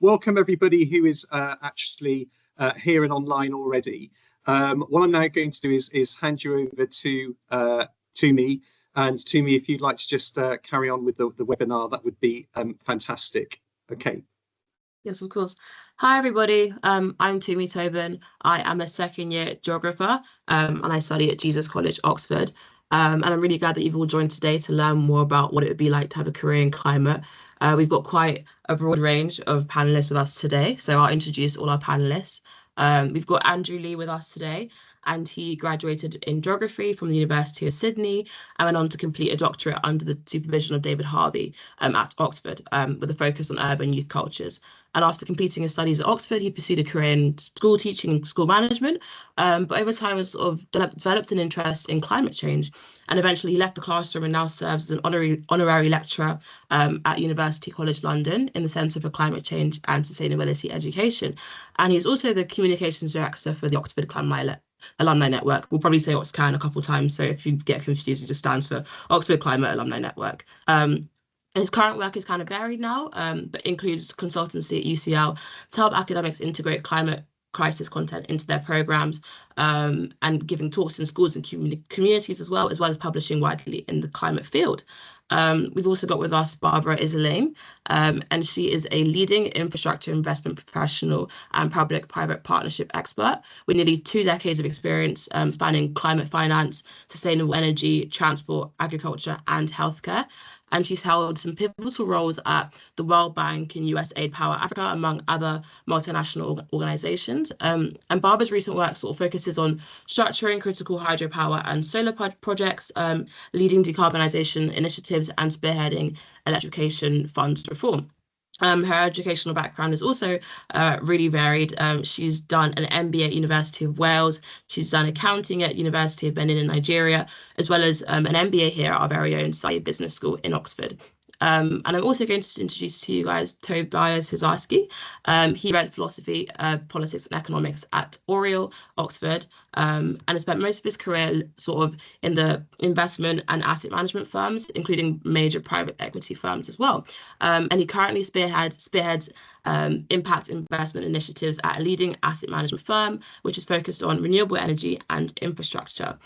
welcome everybody who is actually here and online already. What I'm now going to do is hand you over to me. And Tumi, if you'd like to just carry on with the webinar, that would be fantastic. Okay. Yes, of course. Hi, everybody. I'm Tumi Tobin. I am a second-year geographer, and I study at Jesus College, Oxford. And I'm really glad that you've all joined today to learn more about what it would be like to have a career in climate. We've got quite a broad range of panelists with us today, so I'll introduce all our panelists. We've got Andrew Lee with us today, and he graduated in geography from the University of Sydney and went on to complete a doctorate under the supervision of David Harvey at Oxford, with a focus on urban youth cultures. And after completing his studies at Oxford, he pursued a career in school teaching and school management, but over time has sort of developed an interest in climate change. And eventually he left the classroom and now serves as an honorary lecturer at University College London in the Centre for Climate Change and Sustainability Education. And he's also the communications director for the Oxford Alumni Network. We'll probably say OxCAN a couple of times, so if you get confused, it just stands for Oxford Climate Alumni Network. His current work is kind of varied now, but includes consultancy at UCL to help academics integrate climate crisis content into their programs, and giving talks in schools and communities as well as publishing widely in the climate field. We've also got with us Barbara Iserlane, and she is a leading infrastructure investment professional and public-private partnership expert with nearly 2 decades of experience spanning climate finance, sustainable energy, transport, agriculture, and healthcare. And she's held some pivotal roles at the World Bank and USAID Power Africa, among other multinational organizations. And Barbara's recent work sort of focuses on structuring critical hydropower and solar projects, leading decarbonization initiatives and spearheading electrification funds reform. Her educational background is also really varied. She's done an MBA at University of Wales. She's done accounting at University of Benin in Nigeria, as well as an MBA here at our very own Saïd Business School in Oxford. And I'm also going to introduce to you guys Tobias Hizarski. He read philosophy, politics and economics at Oriel, Oxford, and has spent most of his career sort of in the investment and asset management firms, including major private equity firms as well. And he currently spearheads impact investment initiatives at a leading asset management firm, which is focused on renewable energy and infrastructure.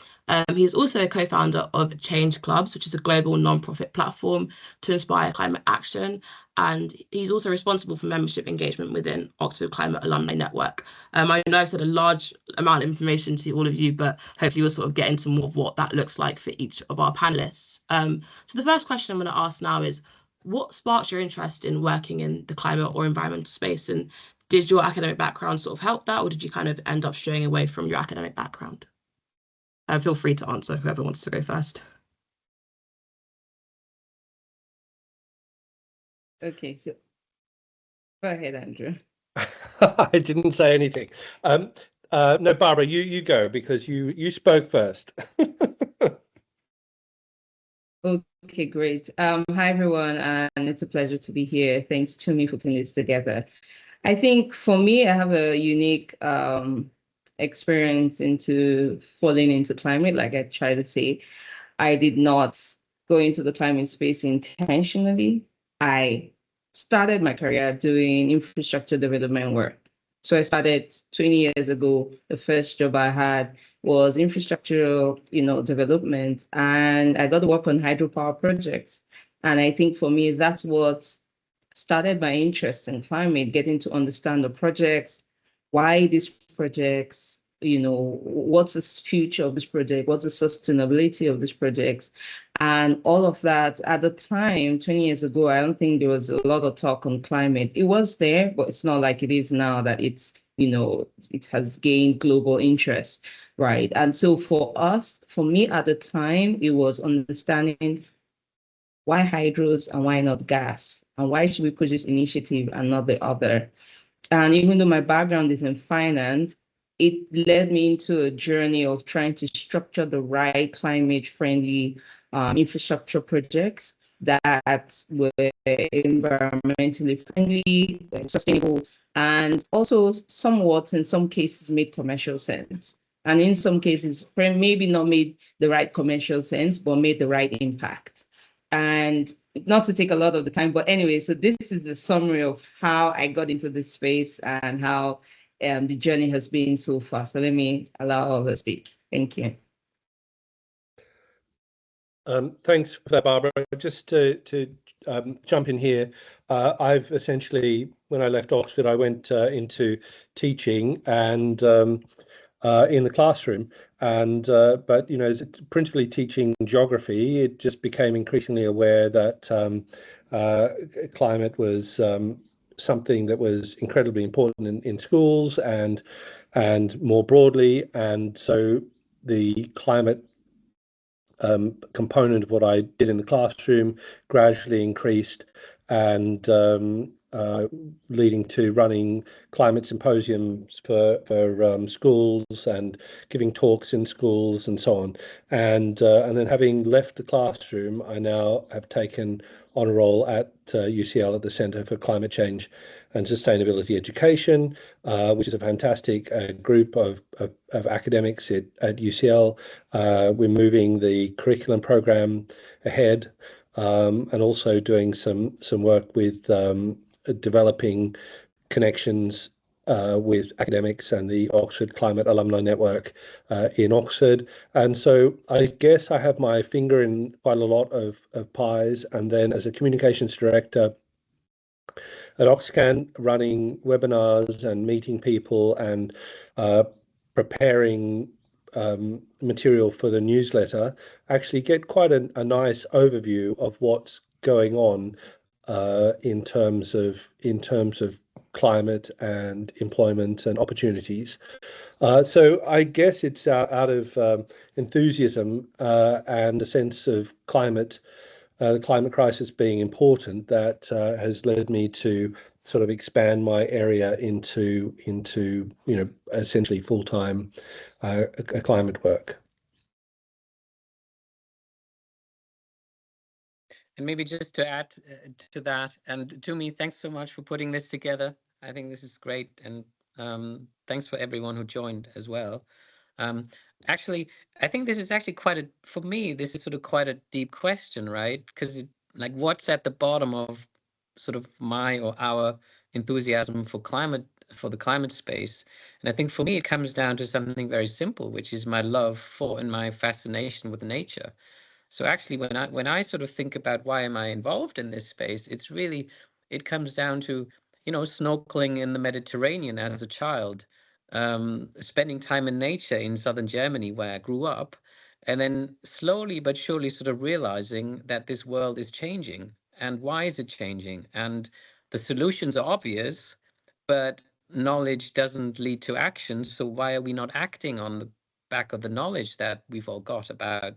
He is also a co-founder of Change Clubs, which is a global non-profit platform to inspire climate action. And he's also responsible for membership engagement within Oxford Climate Alumni Network. I know I've said a large amount of information to all of you, but hopefully we'll sort of get into more of what that looks like for each of our panelists. So the first question I'm going to ask now is, what sparked your interest in working in the climate or environmental space? And did your academic background sort of help that, or did you kind of end up straying away from your academic background? Feel free to answer, whoever wants to go first. Okay, so go ahead, Andrew. I didn't say anything. No, Barbara, you go, because you spoke first. Okay, great. Hi, everyone, and it's a pleasure to be here. Thanks to me for putting this together. I think for me, I have a unique experience into falling into climate. Like I try to say, I did not go into the climate space intentionally. I started my career doing infrastructure development work. So I started 20 years ago. The first job I had was infrastructural, development, and I got to work on hydropower projects. And I think for me, that's what started my interest in climate, getting to understand the projects, why these projects, what's the future of this project, what's the sustainability of these projects, and all of that. At the time, 20 years ago, I don't think there was a lot of talk on climate. It was there, but it's not like it is now that it's, it has gained global interest, right? And so for me at the time, it was understanding why hydros and why not gas? And why should we push this initiative and not the other? And even though my background is in finance, it led me into a journey of trying to structure the right climate-friendly infrastructure projects that were environmentally friendly, sustainable, and also somewhat, in some cases, made commercial sense. And in some cases, maybe not made the right commercial sense, but made the right impact. And not to take a lot of the time, but anyway, so this is the summary of how I got into this space and how the journey has been so far. So let me allow others to speak. Thank you. Thanks for that, Barbara. Just to jump in here, I've essentially, when I left Oxford, I went into teaching and in the classroom, and but as principally teaching geography, it just became increasingly aware that climate was something that was incredibly important in schools and more broadly, and so the climate component of what I did in the classroom gradually increased, and leading to running climate symposiums for schools and giving talks in schools and so on. And then having left the classroom, I now have taken on a role at UCL at the Centre for Climate Change and Sustainability Education, which is a fantastic group of academics at UCL. We're moving the curriculum program ahead, and also doing some work with developing connections with academics and the Oxford Climate Alumni Network in Oxford. And so I guess I have my finger in quite a lot of pies. And then as a communications director at Oxcan, running webinars and meeting people and preparing material for the newsletter, actually get quite a nice overview of what's going on in terms of climate and employment and opportunities. So I guess it's out of enthusiasm and a sense of the climate crisis being important that has led me to sort of expand my area into essentially full-time climate work. And maybe just to add to that, and Tumi, thanks so much for putting this together. I think this is great, and thanks for everyone who joined as well. Actually, I think this is actually for me, this is sort of quite a deep question, right? Because like what's at the bottom of sort of my or our enthusiasm for the climate space. And I think for me, it comes down to something very simple, which is my love for and my fascination with nature. So actually, when I sort of think about why am I involved in this space, it comes down to, snorkeling in the Mediterranean as a child, spending time in nature in southern Germany where I grew up, and then slowly but surely sort of realizing that this world is changing. And why is it changing? And the solutions are obvious, but knowledge doesn't lead to action. So why are we not acting on the back of the knowledge that we've all got about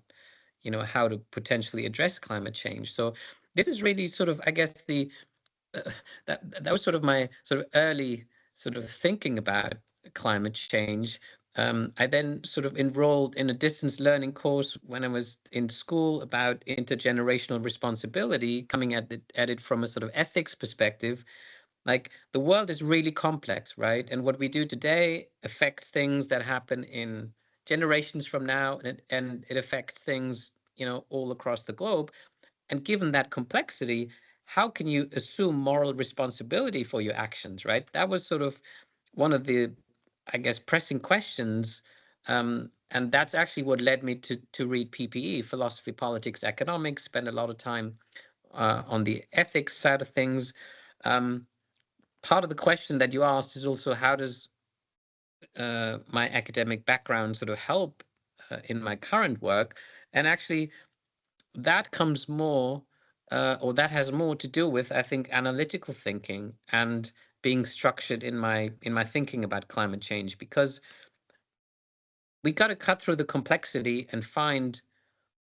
how to potentially address climate change? So this is really sort of, I guess, that was sort of my sort of early sort of thinking about climate change. I then sort of enrolled in a distance learning course when I was in school about intergenerational responsibility, coming at it from a sort of ethics perspective. Like the world is really complex, right? And what we do today affects things that happen in generations from now, and it affects things, all across the globe. And given that complexity, how can you assume moral responsibility for your actions, right? That was sort of one of the, I guess, pressing questions. And that's actually what led me to read PPE, philosophy, politics, economics, spend a lot of time on the ethics side of things. Part of the question that you asked is also, how does my academic background sort of help in my current work? And actually, that comes more, or that has more to do with, I think, analytical thinking and being structured in my thinking about climate change, because we got to cut through the complexity and find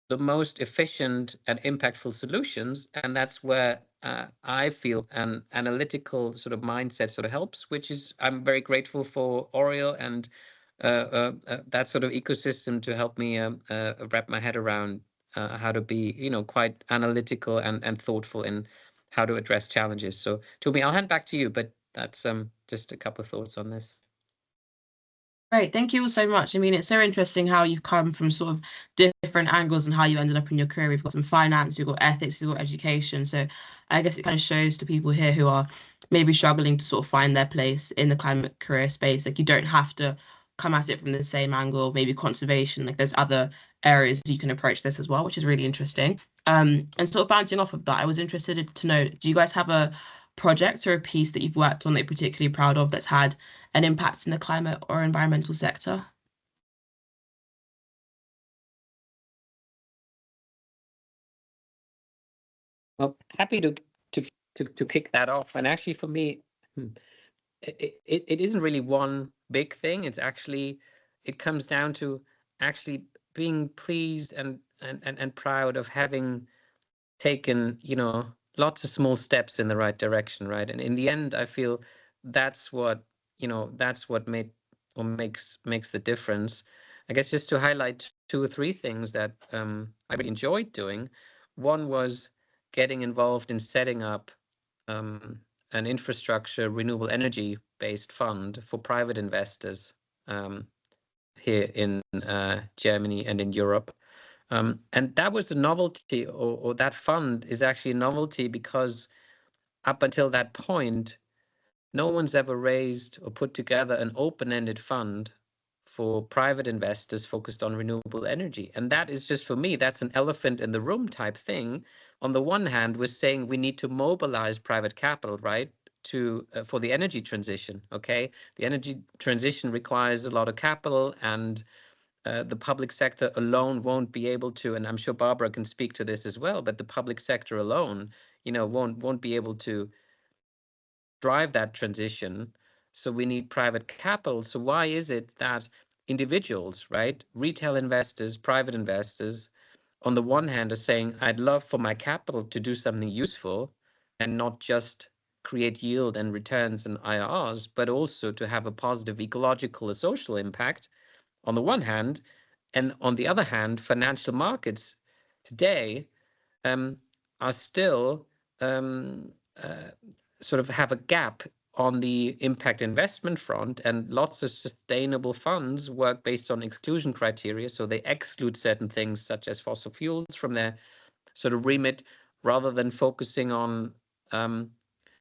the most efficient and impactful solutions. And that's where I feel an analytical sort of mindset sort of helps, which is, I'm very grateful for Oriel and that sort of ecosystem to help me wrap my head around how to be, quite analytical and thoughtful in how to address challenges. So Tumi, I'll hand back to you, but that's just a couple of thoughts on this. Great, thank you all so much. I mean, it's so interesting how you've come from sort of different angles and how you ended up in your career. We've got some finance, you've got ethics, you've got education. So I guess it kind of shows to people here who are maybe struggling to sort of find their place in the climate career space. Like, you don't have to come at it from the same angle of maybe conservation. Like, there's other areas you can approach this as well, which is really interesting. And sort of bouncing off of that, I was interested to know, do you guys have a project or a piece that you've worked on that you're particularly proud of that's had an impact in the climate or environmental sector? Well, happy to kick that off. And actually, for me, it isn't really one big thing. It's actually, it comes down to actually being pleased and proud of having taken, lots of small steps in the right direction, right? And in the end, I feel that's what, that's what made or makes the difference. I guess just to highlight 2 or 3 things that I really enjoyed doing. One was getting involved in setting up an infrastructure renewable energy based fund for private investors here in Germany and in Europe. And that was a novelty, or that fund is actually a novelty because up until that point, no one's ever raised or put together an open-ended fund for private investors focused on renewable energy. And that is just, for me, that's an elephant in the room type thing. On the one hand, we're saying we need to mobilize private capital, right, to for the energy transition. Okay, the energy transition requires a lot of capital, and the public sector alone won't be able to, and I'm sure Barbara can speak to this as well, but the public sector alone, won't be able to drive that transition. So we need private capital. So why is it that individuals, right, retail investors, private investors, on the one hand are saying, I'd love for my capital to do something useful and not just create yield and returns and IRRs, but also to have a positive ecological or social impact on the one hand, and on the other hand, financial markets today are still sort of have a gap on the impact investment front, and lots of sustainable funds work based on exclusion criteria. So they exclude certain things such as fossil fuels from their sort of remit, rather than focusing on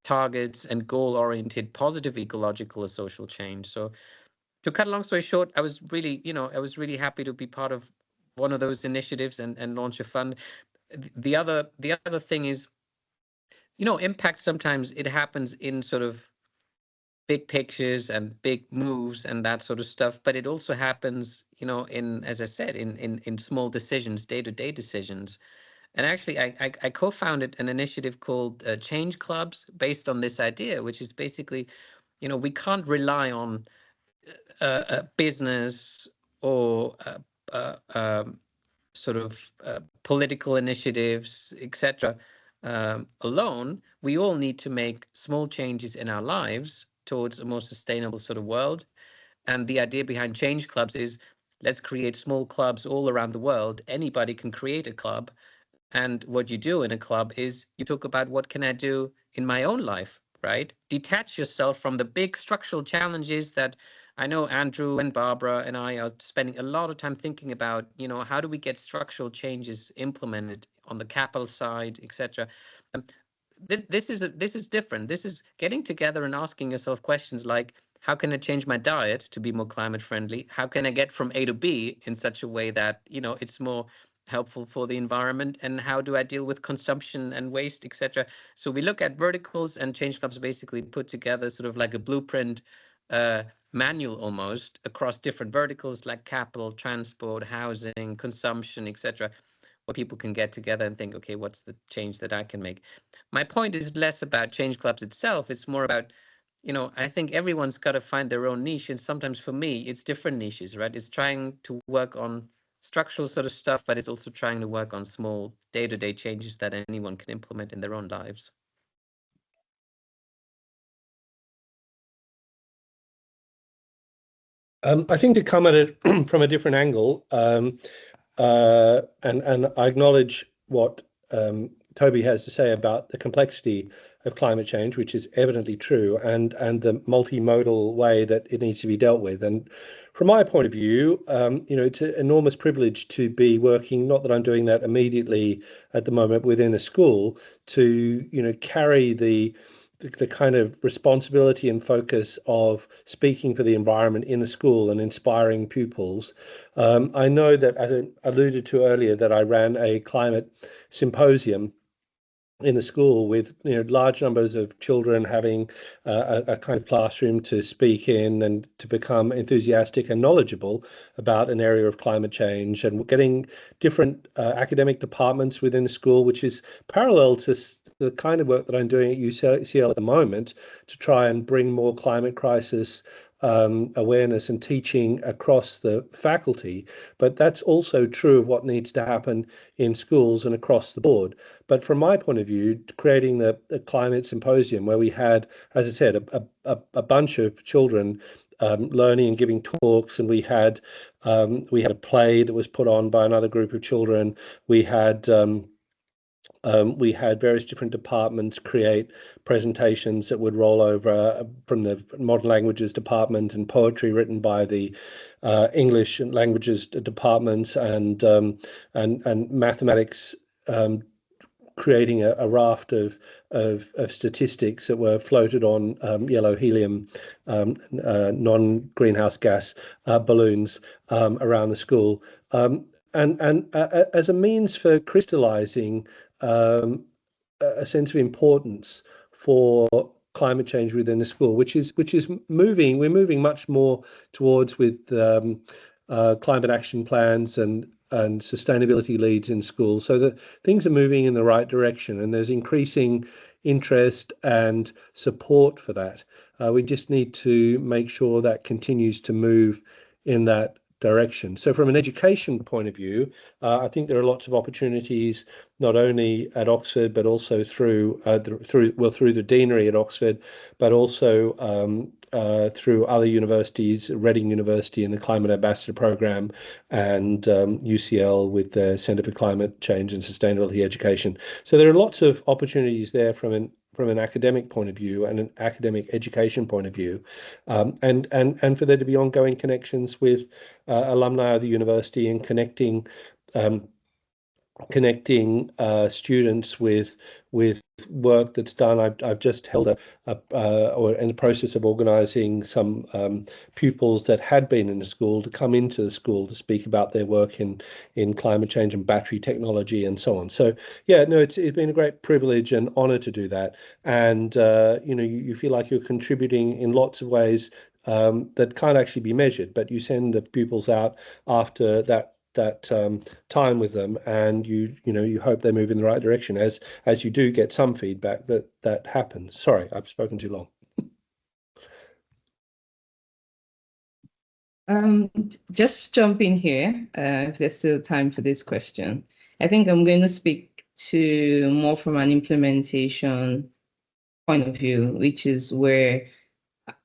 targets and goal-oriented positive ecological or social change. So to cut a long story short, I was really happy to be part of one of those initiatives and launch a fund. The other thing is, impact, sometimes it happens in sort of big pictures and big moves and that sort of stuff, but it also happens, in, as I said, in small decisions, day-to-day decisions. And actually, I co-founded an initiative called Change Clubs, based on this idea, which is basically, we can't rely on business or sort of political initiatives, etc. Alone. We all need to make small changes in our lives towards a more sustainable sort of world. And the idea behind Change Clubs is, let's create small clubs all around the world. Anybody can create a club. And what you do in a club is you talk about, what can I do in my own life, right? Detach yourself from the big structural challenges that I know Andrew and Barbara and I are spending a lot of time thinking about. How do we get structural changes implemented on the capital side, etc. This is different. This is getting together and asking yourself questions like, how can I change my diet to be more climate friendly? How can I get from A to B in such a way that, it's more helpful for the environment? And how do I deal with consumption and waste, etc.? So we look at verticals, and Change Clubs basically put together sort of like a blueprint manual almost across different verticals like capital, transport, housing, consumption, etc., where people can get together and think, okay, what's the change that I can make? My point is less about Change Clubs itself. It's more about, I think everyone's got to find their own niche. And sometimes for me, it's different niches, right? It's trying to work on structural sort of stuff, but it's also trying to work on small day-to-day changes that anyone can implement in their own lives. I think to come at it from a different angle, and I acknowledge what Toby has to say about the complexity of climate change, which is evidently true, and the multimodal way that it needs to be dealt with. And from my point of view, it's an enormous privilege to be working, not that I'm doing that immediately at the moment within a school, to, carry the kind of responsibility and focus of speaking for the environment in the school and inspiring pupils. I know that, as I alluded to earlier, that I ran a climate symposium in the school with large numbers of children having a kind of classroom to speak in and to become enthusiastic and knowledgeable about an area of climate change, and getting different academic departments within the school, which is parallel to the kind of work that I'm doing at UCL at the moment, to try and bring more climate crisis awareness and teaching across the faculty. But that's also true of what needs to happen in schools and across the board. But from my point of view, creating the climate symposium, where we had, as I said, a bunch of children learning and giving talks, and we had a play that was put on by another group of children. We had various different departments create presentations that would roll over from the modern languages department, and poetry written by the English and languages departments, and mathematics, creating a raft of statistics that were floated on yellow helium non-greenhouse gas balloons around the school, and as a means for crystallizing a sense of importance for climate change within the school, which is moving. We're moving much more towards with climate action plans and sustainability leads in schools, so that things are moving in the right direction, and there's increasing interest and support for that. We just need to make sure that continues to move in that direction. So from an education point of view, I think there are lots of opportunities, not only at Oxford, but also through the deanery at Oxford, but also through other universities, Reading University and the Climate Ambassador Program, and UCL with the Centre for Climate Change and Sustainability Education. So there are lots of opportunities there from an academic point of view and an academic education point of view, and for there to be ongoing connections with alumni of the university, and connecting students with work that's done. I've just held or in the process of organising some pupils that had been in the school to come into the school to speak about their work in climate change and battery technology and so on. So yeah, no, it's been a great privilege and honour to do that, and you feel like you're contributing in lots of ways that can't actually be measured, but you send the pupils out after that time with them, and you hope they move in the right direction, as you do get some feedback that happens. Sorry, I've spoken too long. Just jump in here if there's still time for this question. I think I'm going to speak to more from an implementation point of view, which is where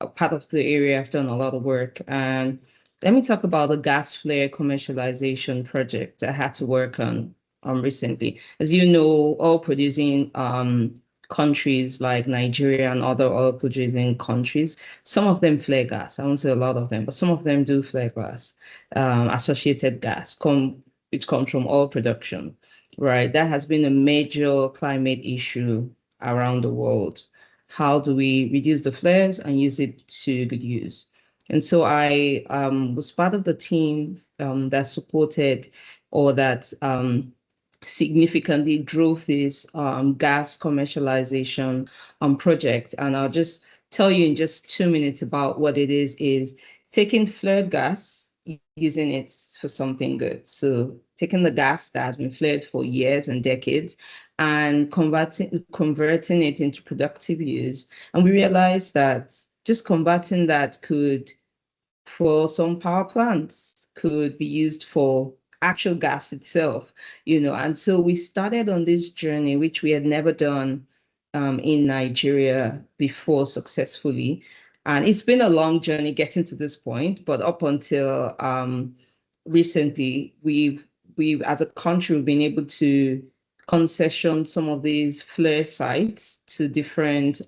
a part of the area I've done a lot of work. And let me talk about the gas flare commercialization project I had to work on recently. As you know, oil producing countries like Nigeria and other oil producing countries, some of them flare gas. I won't say a lot of them, but some of them do flare gas, associated gas, which comes from oil production, right? That has been a major climate issue around the world. How do we reduce the flares and use it to good use? And so I was part of the team that supported, or that significantly drove this gas commercialization project. And I'll just tell you in just 2 minutes about what it is taking flared gas, using it for something good. So taking the gas that has been flared for years and decades and converting it into productive use. And we realized that just converting that could, for some power plants, could be used for actual gas itself, and so we started on this journey, which we had never done in Nigeria before successfully. And it's been a long journey getting to this point, but up until recently, we've as a country, we've been able to concession some of these flare sites to different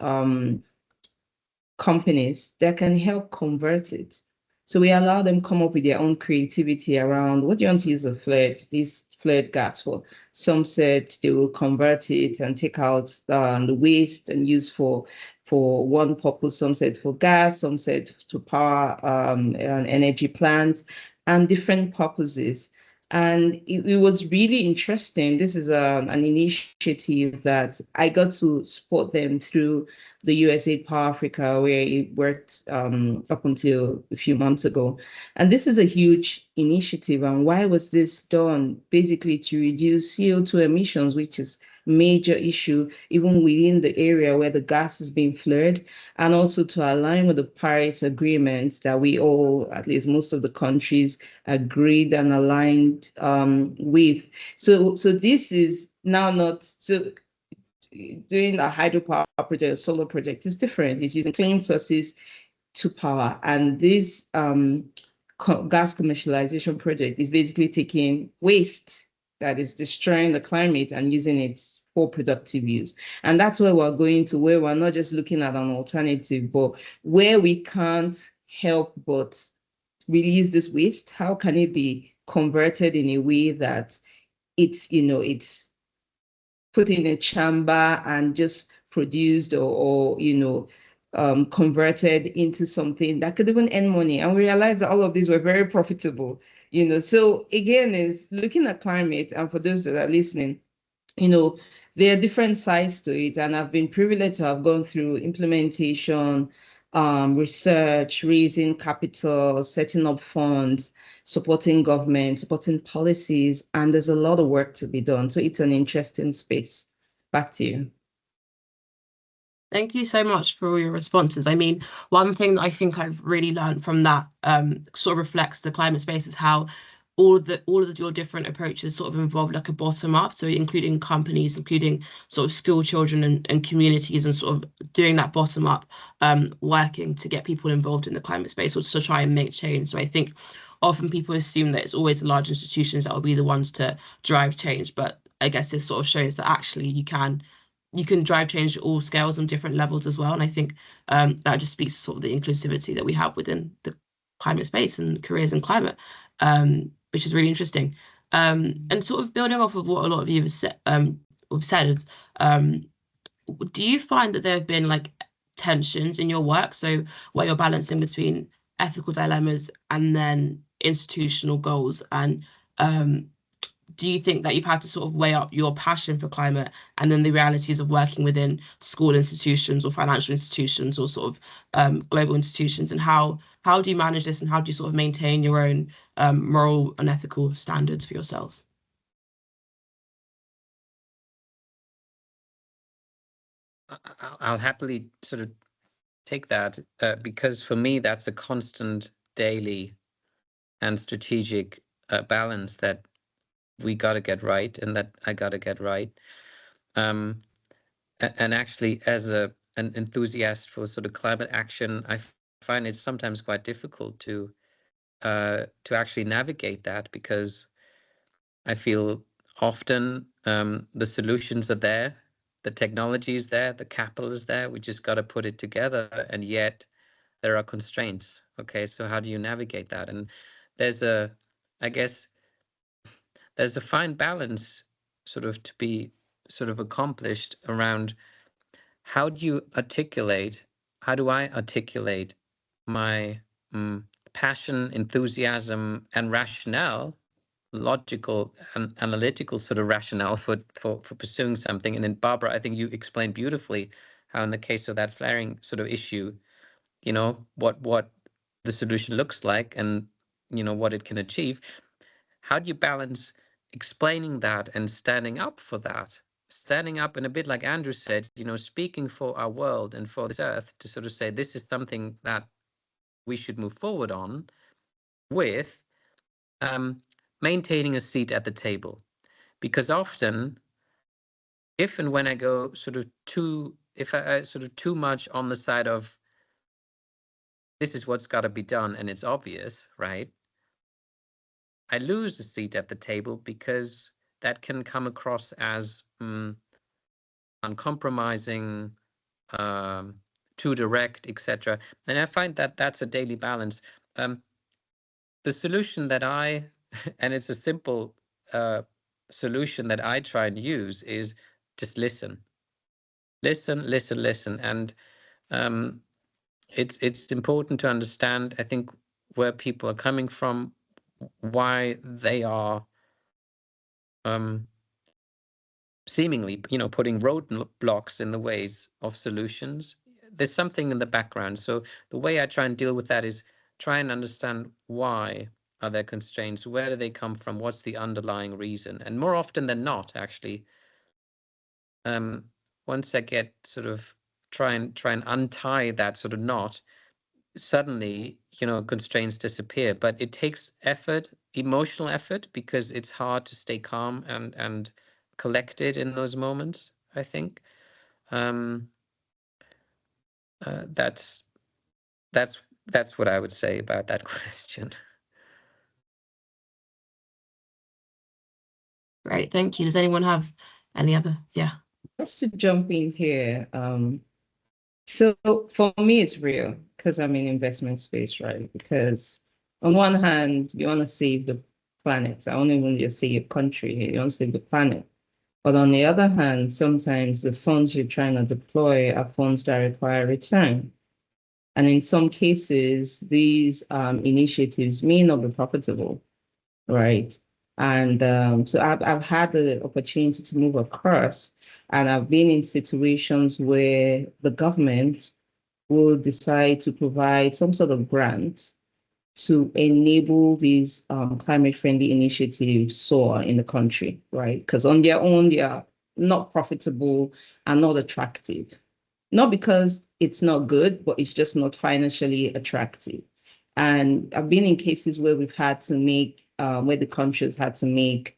companies that can help convert it So we allow them come up with their own creativity around what do you want to use these flared gas for. Some said they will convert it and take out the waste and use for one purpose. Some said for gas, some said to power an energy plant, and different purposes. And it was really interesting. This is an initiative that I got to support them through the USAID Power Africa, where it worked up until a few months ago. And this is a huge initiative. And why was this done? Basically to reduce CO2 emissions, which is a major issue even within the area where the gas is being flared, and also to align with the Paris Agreement that we all, at least most of the countries, agreed and aligned with. So this is now not so doing a hydropower project, a solar project is different. It's using clean sources to power. And this gas commercialization project is basically taking waste that is destroying the climate and using it for productive use. And that's where we're going to, where we're not just looking at an alternative, but where we can't help but release this waste, how can it be converted in a way that it's, it's put in a chamber and just produced or converted into something that could even earn money. And we realized that all of these were very profitable, So again, is looking at climate, and for those that are listening, there are different sides to it. And I've been privileged to have gone through implementation, research, raising capital, setting up funds, supporting government, supporting policies, and there's a lot of work to be done. So it's an interesting space. Back to you. Thank you so much for all your responses. I mean, one thing that I think I've really learned from that sort of reflects the climate space is how all of your different approaches sort of involve like a bottom up, so including companies, including sort of school children and communities, and sort of doing that bottom up working to get people involved in the climate space or to try and make change. So I think often people assume that it's always the large institutions that will be the ones to drive change, but I guess this sort of shows that actually you can drive change at all scales and different levels as well. And I think that just speaks to sort of the inclusivity that we have within the climate space and careers in climate, which is really interesting. And sort of building off of what a lot of you have said, do you find that there have been like tensions in your work? So where you're balancing between ethical dilemmas and then institutional goals, and do you think that you've had to sort of weigh up your passion for climate and then the realities of working within school institutions or financial institutions or sort of global institutions, and how do you manage this, and how do you sort of maintain your own moral and ethical standards for yourselves? I'll happily sort of take that because for me that's a constant daily and strategic balance that we got to get right, and that I got to get right. And actually, as an enthusiast for sort of climate action, I find it sometimes quite difficult to actually navigate that, because I feel often the solutions are there, the technology is there, the capital is there. We just got to put it together, and yet there are constraints. Okay, so how do you navigate that? And there's I guess there's a fine balance sort of to be sort of accomplished around how do I articulate my passion, enthusiasm, and rationale, logical and analytical sort of rationale for pursuing something. And then Barbara, I think you explained beautifully how in the case of that flaring sort of issue, what the solution looks like and what it can achieve. How do you balance explaining that and standing up for that? Standing up, and a bit like Andrew said, speaking for our world and for this earth, to sort of say this is something that we should move forward on, with maintaining a seat at the table. Because often, if and when I go if I sort of too much on the side of this is what's got to be done and it's obvious, right? I lose a seat at the table, because that can come across as uncompromising, too direct, etc. And I find that that's a daily balance. the solution that and it's a simple solution that I try and use, is just listen. Listen. And it's important to understand, I think, where people are coming from, why they are seemingly, putting roadblocks in the ways of solutions. There's something in the background. So the way I try and deal with that is try and understand, why are there constraints? Where do they come from? What's the underlying reason? And more often than not, actually, once I get sort of try and untie that sort of knot, suddenly, constraints disappear. But it takes effort, emotional effort, because it's hard to stay calm and collected in those moments, I think. That's what I would say about that question. Great, thank you. Does anyone have any other? Yeah. Just to jump in here, so for me, it's real because I'm in investment space, right? Because on one hand, you want to save the planet. I don't even want to say a country, you want to save the planet. But on the other hand, sometimes the funds you're trying to deploy are funds that require return. And in some cases, these initiatives may not be profitable, right? And so I've had the opportunity to move across, and I've been in situations where the government will decide to provide some sort of grant to enable these climate-friendly initiatives soar in the country, right? Because on their own, they are not profitable and not attractive. Not because it's not good, but it's just not financially attractive. And I've been in cases where we've had to make, where the countries had to make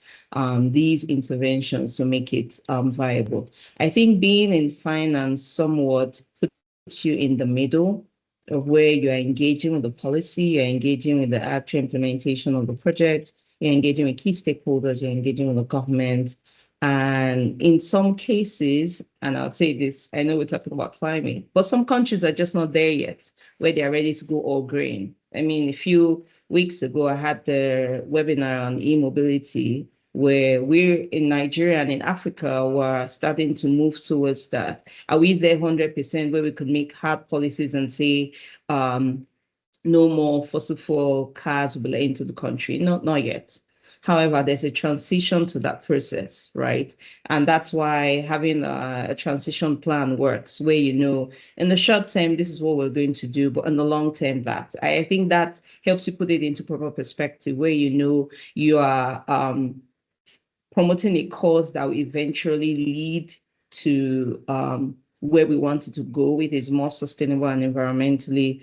these interventions to make it viable. I think being in finance somewhat puts you in the middle of where you're engaging with the policy, you're engaging with the actual implementation of the project, you're engaging with key stakeholders, you're engaging with the government. And in some cases, and I'll say this, I know we're talking about climate, but some countries are just not there yet, where they're ready to go all green. I mean, a few weeks ago, I had the webinar on e-mobility, where we're in Nigeria and in Africa, we're starting to move towards that. Are we there 100% where we could make hard policies and say, no more fossil fuel cars will be let into the country? No, not yet. However, there's a transition to that process, right? And that's why having a transition plan works, where, in the short term, this is what we're going to do, but in the long term, that. I think that helps you put it into proper perspective, where you are promoting a cause that will eventually lead to where we wanted to go with is more sustainable and environmentally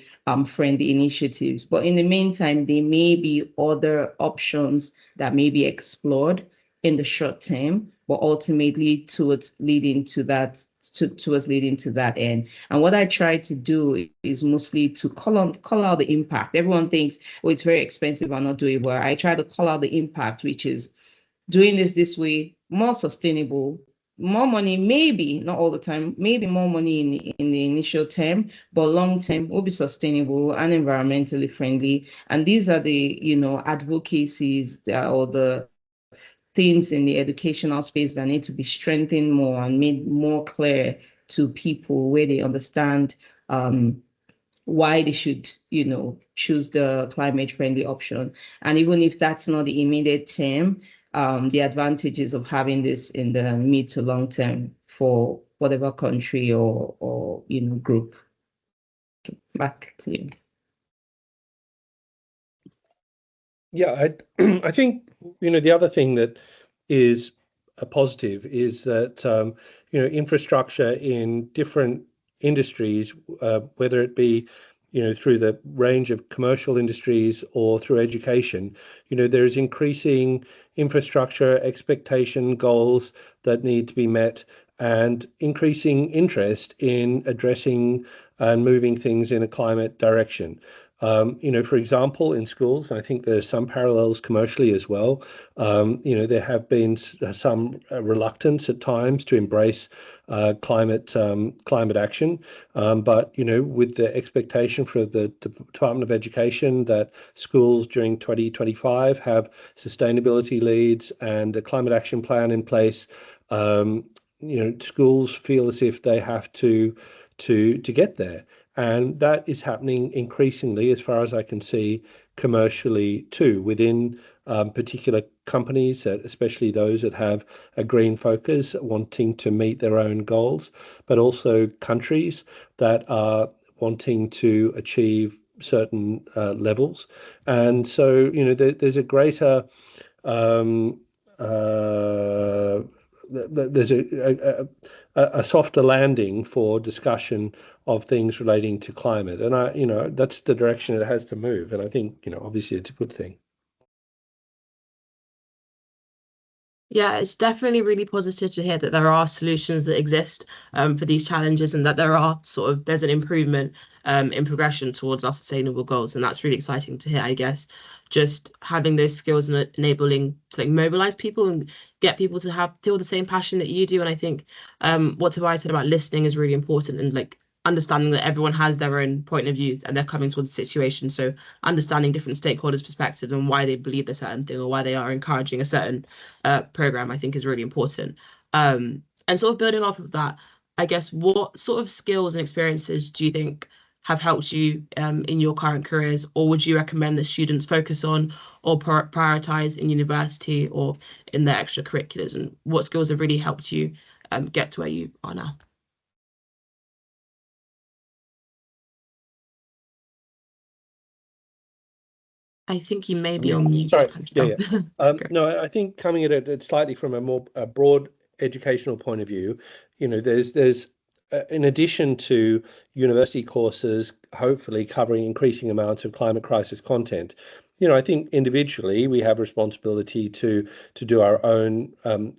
friendly initiatives. But in the meantime, there may be other options that may be explored in the short term, but ultimately towards leading to that end. And what I try to do is mostly to call out the impact. Everyone thinks, oh, it's very expensive and not doable. I try to call out the impact, which is doing this way, more sustainable, more money, maybe not all the time, maybe more money in the initial term, but long term will be sustainable and environmentally friendly. And these are the advocacies or the things in the educational space that need to be strengthened more and made more clear to people, where they understand why they should, choose the climate-friendly option. And even if that's not the immediate term, the advantages of having this in the mid to long term for whatever country or group. Back to you. Yeah, I think the other thing that is a positive is that infrastructure in different industries, whether it be through the range of commercial industries or through education, there is increasing infrastructure expectation goals that need to be met, and increasing interest in addressing and moving things in a climate direction. For example, in schools, and I think there's some parallels commercially as well. There have been some reluctance at times to embrace climate action, but with the expectation for the Department of Education that schools during 2025 have sustainability leads and a climate action plan in place, schools feel as if they have to get there. And that is happening increasingly, as far as I can see, commercially too, within particular companies, especially those that have a green focus, wanting to meet their own goals, but also countries that are wanting to achieve certain levels. And so, there's a greater there's a softer landing for discussion of things relating to climate, and that's the direction it has to move. And I think obviously it's a good thing. Yeah, it's definitely really positive to hear that there are solutions that exist for these challenges, and that there's an improvement in progression towards our sustainable goals. And that's really exciting to hear, I guess. Just having those skills and enabling to mobilize people and get people to feel the same passion that you do. And I think what Tobias said about listening is really important, and understanding that everyone has their own point of view and they're coming towards the situation. So understanding different stakeholders' perspectives and why they believe a certain thing or why they are encouraging a certain program, I think is really important. And sort of building off of that, I guess, what sort of skills and experiences do you think have helped you in your current careers, or would you recommend that students focus on or prioritize in university or in their extracurriculars? And what skills have really helped you get to where you are now? I think you may be on mute. Sorry. No, I think coming at it slightly from a more broad educational point of view, there's in addition to university courses, hopefully covering increasing amounts of climate crisis content, I think individually we have responsibility to do our own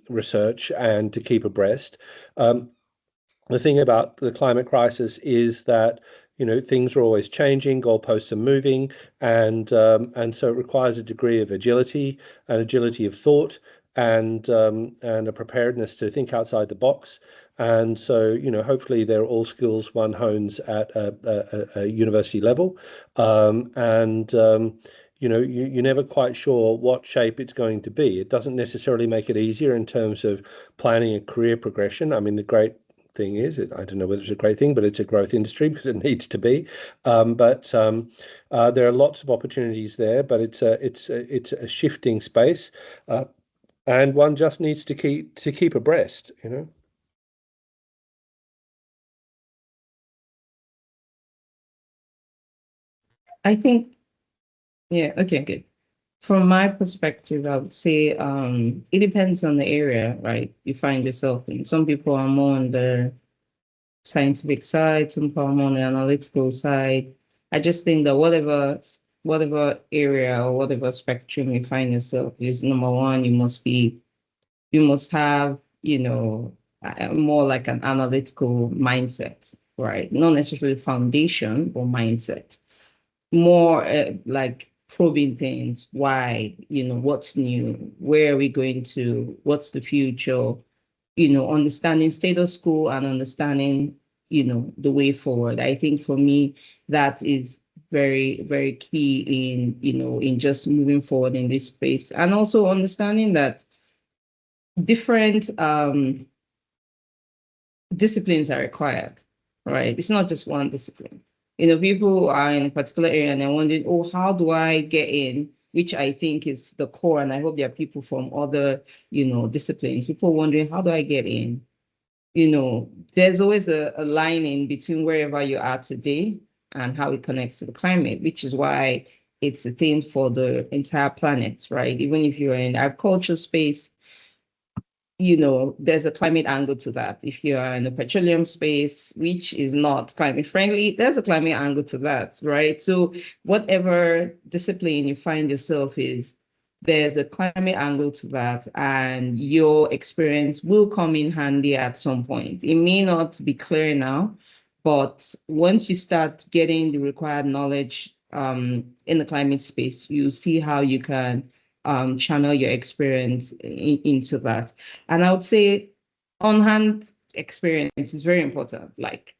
research and to keep abreast. The thing about the climate crisis is that things are always changing, goalposts are moving, and so it requires a degree of agility of thought, and a preparedness to think outside the box. And so hopefully they're all skills one hones at a university level, and you're never quite sure what shape it's going to be. It doesn't necessarily make it easier in terms of planning a career progression. I mean, the great thing is, I don't know whether it's a great thing, but it's a growth industry because it needs to be. But there are lots of opportunities there, but it's a shifting space, and one just needs to keep abreast. I think, yeah, okay, good. From my perspective, I would say it depends on the area, right? You find yourself in. Some people are more on the scientific side, some people are more on the analytical side. I just think that whatever area or whatever spectrum you find yourself is, number one, you must have, more like an analytical mindset, right? Not necessarily foundation, but mindset. More like probing things. Why? What's new? Where are we going to? What's the future? Understanding status quo and understanding, the way forward. I think for me, that is very, very key in just moving forward in this space. And also understanding that different disciplines are required, right? It's not just one discipline. People are in a particular area and they're wondering, oh, how do I get in? Which I think is the core. And I hope there are people from other, disciplines, people wondering, how do I get in? There's always a line in between wherever you are today and how it connects to the climate, which is why it's a thing for the entire planet, right? Even if you're in the agricultural space, there's a climate angle to that. If you are in the petroleum space, which is not climate friendly, there's a climate angle to that, right? So whatever discipline you find yourself is, there's a climate angle to that, and your experience will come in handy at some point. It may not be clear now, but once you start getting the required knowledge in the climate space, you see how you can channel your experience into that. And I would say on-hand experience is very important. Like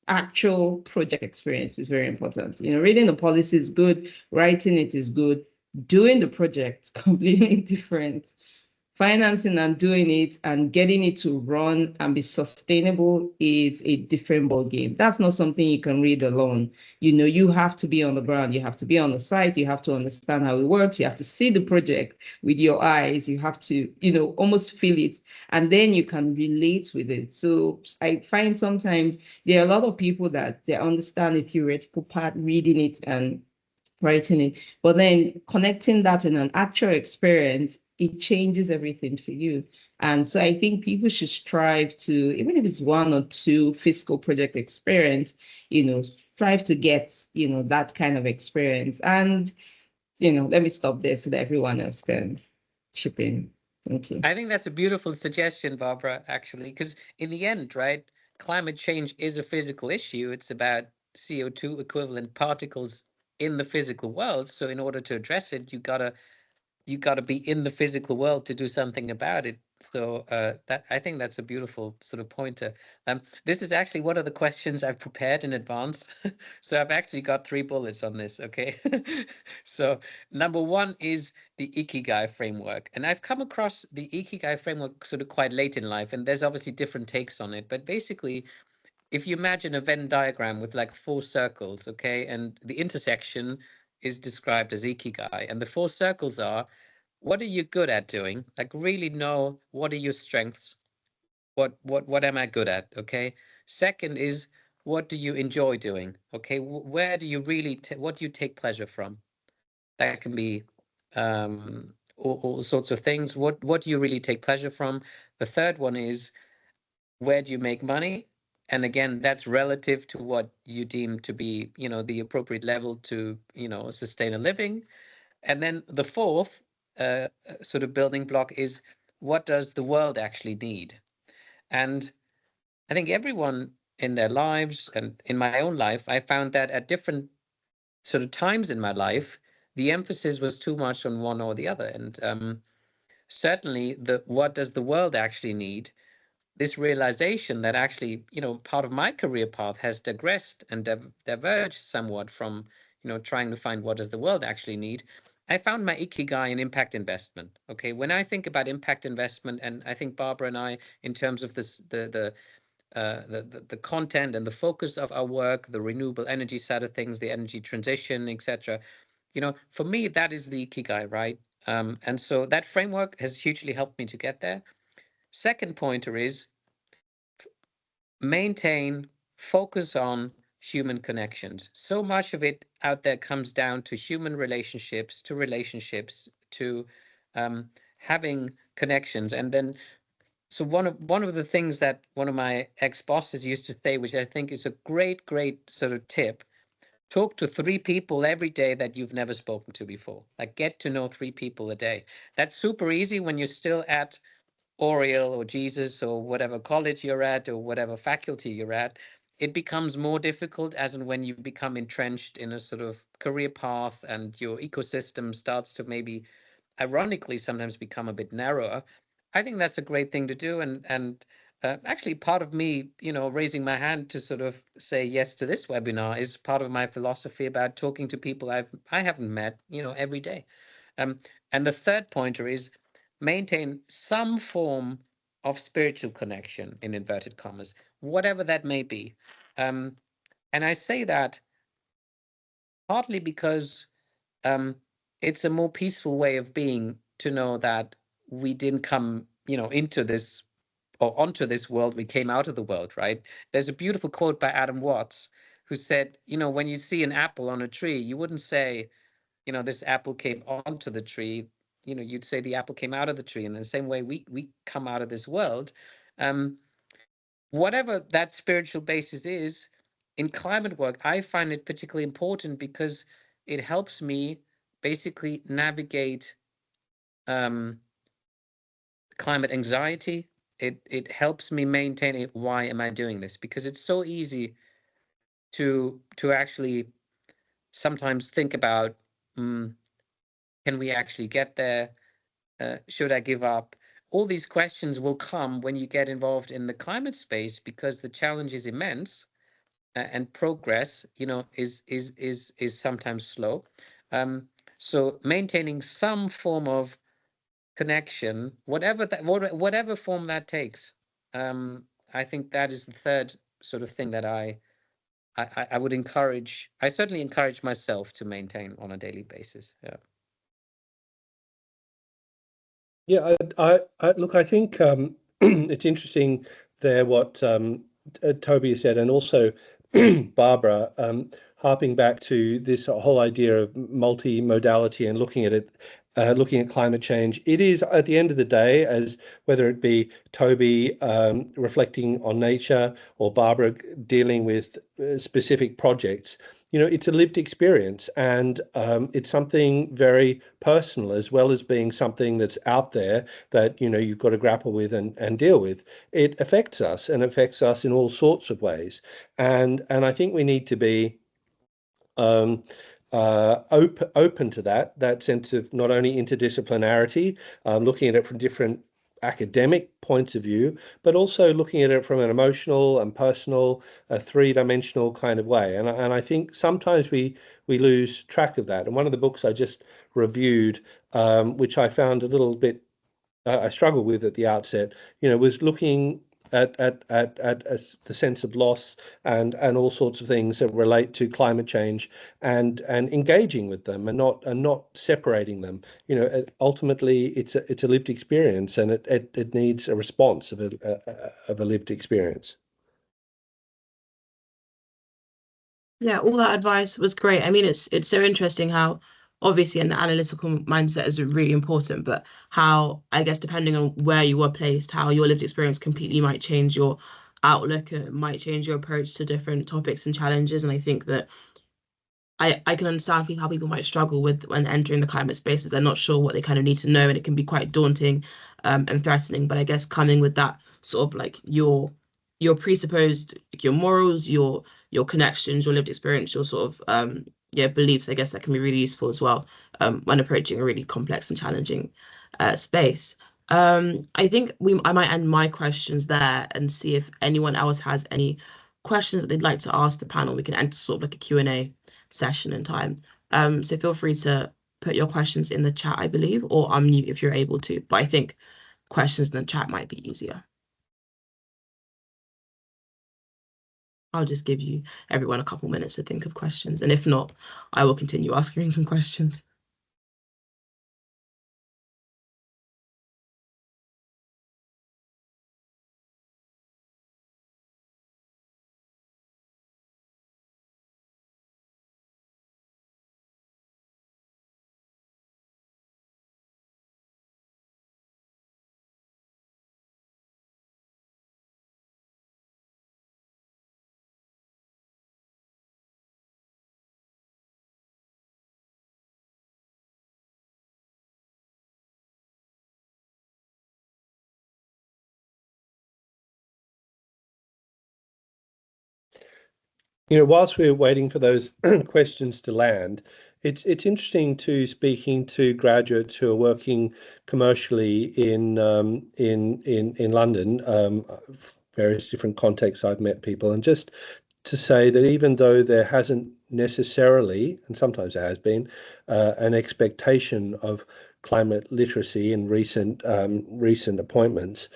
actual project experience is very important. You know, reading the policy is good, writing it is good, doing the project completely different. Financing and doing it and getting it to run and be sustainable is a different ball game. That's not something you can read alone. You know, you have to be on the ground, you have to be on the site, you have to understand how it works, you have to see the project with your eyes, you have to, you know, almost feel it, and then you can relate with it. So I find sometimes there are a lot of people that they understand the theoretical part, reading it and writing it, but then connecting that with an actual experience, it changes everything for you. And so I think people should strive to, even if it's 1 or 2 physical project experience, you know, strive to get, you know, that kind of experience. And, you know, let me stop there so that everyone else can chip in. Thank you. I think that's a beautiful suggestion, Barbara, actually, because in the end, right, climate change is a physical issue. It's about CO2 equivalent particles in the physical world. So in order to address it, you gotta be in the physical world to do something about it. So that, I think that's a beautiful sort of pointer. This is actually one of the questions I've prepared in advance. So I've actually got 3 bullets on this, okay? So number 1 is the Ikigai framework. And I've come across the Ikigai framework sort of quite late in life, and there's obviously different takes on it. But basically, if you imagine a Venn diagram with like 4 circles, okay, and the intersection is described as Ikigai, and the 4 circles are, what are you good at doing? Like really know what are your strengths? What am I good at? Okay. Second is, what do you enjoy doing? Okay. Where do you really what do you take pleasure from? That can be all sorts of things. What do you really take pleasure from? The third one is, where do you make money? And again, that's relative to what you deem to be, you know, the appropriate level to, you know, sustain a living. And then the fourth sort of building block is, what does the world actually need? And I think everyone in their lives and in my own life, I found that at different sort of times in my life, the emphasis was too much on one or the other. And certainly the what does the world actually need? This realization that actually, you know, part of my career path has digressed and diverged somewhat from, you know, trying to find what does the world actually need. I found my ikigai in impact investment. Okay, when I think about impact investment, and I think Barbara and I, in terms of this, the content and the focus of our work, the renewable energy side of things, the energy transition, etc. You know, for me, that is the ikigai, right? And so that framework has hugely helped me to get there. Second pointer is, maintain, focus on human connections. So much of it out there comes down to human relationships, to having connections. And then, so one of the things that one of my ex-bosses used to say, which I think is a great sort of tip, talk to 3 people every day that you've never spoken to before. Like, get to know 3 people a day. That's super easy when you're still at Oriel or Jesus or whatever college you're at or whatever faculty you're at. It becomes more difficult as and when you become entrenched in a sort of career path and your ecosystem starts to maybe ironically sometimes become a bit narrower. I think that's a great thing to do. And actually part of me, you know, raising my hand to sort of say yes to this webinar is part of my philosophy about talking to people I haven't met, you know, every day. And the third pointer is, maintain some form of spiritual connection, in inverted commas, whatever that may be. And I say that partly because it's a more peaceful way of being to know that we didn't come, you know, into this or onto this world, we came out of the world, right? There's a beautiful quote by Adam Watts who said, you know, when you see an apple on a tree, you wouldn't say, you know, this apple came onto the tree. You know, you'd say the apple came out of the tree. In the same way, we come out of this world. Whatever that spiritual basis is, in climate work, I find it particularly important because it helps me basically navigate climate anxiety. It helps me maintain it. Why am I doing this? Because it's so easy to actually sometimes think about, can we actually get there? Should I give up? All these questions will come when you get involved in the climate space, because the challenge is immense, and progress, is sometimes slow. So maintaining some form of connection, whatever form that takes, I think that is the third sort of thing that I would encourage. I certainly encourage myself to maintain on a daily basis. Yeah. Yeah, I look, I think it's interesting there what Toby said, and also Barbara, harping back to this whole idea of multimodality and looking at it, looking at climate change. It is, at the end of the day, as whether it be Toby reflecting on nature or Barbara dealing with specific projects, it's a lived experience, and it's something very personal, as well as being something that's out there that you've got to grapple with and deal with. It affects us, and affects us in all sorts of ways, and I think we need to be open to that sense of not only interdisciplinarity, looking at it from different academic points of view, but also looking at it from an emotional and personal, three-dimensional kind of way. And I think sometimes we lose track of that. And one of the books I just reviewed, which I found a little bit I struggled with at the outset, was looking at the sense of loss and all sorts of things that relate to climate change, and engaging with them, and not separating them. Ultimately it's a lived experience, and it needs a response of a lived experience. Yeah, all that advice was great. I mean, it's so interesting how obviously an analytical mindset is really important, but how, I guess, depending on where you were placed, how your lived experience completely might change your outlook, it might change your approach to different topics and challenges. And I think that I can understand how people might struggle with when entering the climate spaces. They're not sure what they kind of need to know, and it can be quite daunting and threatening. But I guess coming with that sort of like your presupposed, your morals, your connections, your lived experience, your sort of beliefs, I guess that can be really useful as well when approaching a really complex and challenging space. I think I might end my questions there and see if anyone else has any questions that they'd like to ask the panel. We can enter sort of like a Q&A session in time. So feel free to put your questions in the chat, I believe, or unmute if you're able to. But I think questions in the chat might be easier. I'll just give everyone a couple minutes to think of questions. And if not, I will continue asking some questions. Whilst we're waiting for those questions to land, it's interesting to speaking to graduates who are working commercially in London, various different contexts. I've met people, and just to say that even though there hasn't necessarily, and sometimes there has been, an expectation of climate literacy in recent appointments,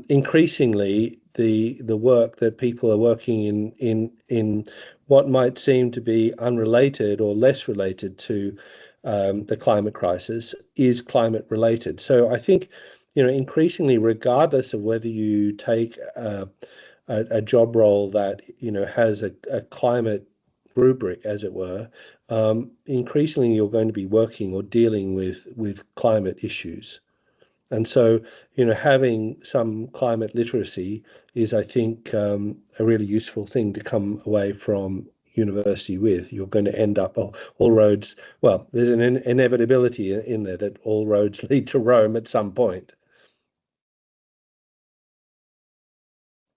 increasingly the work that people are working in what might seem to be unrelated or less related to the climate crisis is climate related. So I think, increasingly, regardless of whether you take a job role that has a climate rubric, as it were, increasingly you're going to be working or dealing with climate issues. And so, having some climate literacy is, I think, a really useful thing to come away from university with. You're going to end up all roads. Well, there's an inevitability in there that all roads lead to Rome at some point.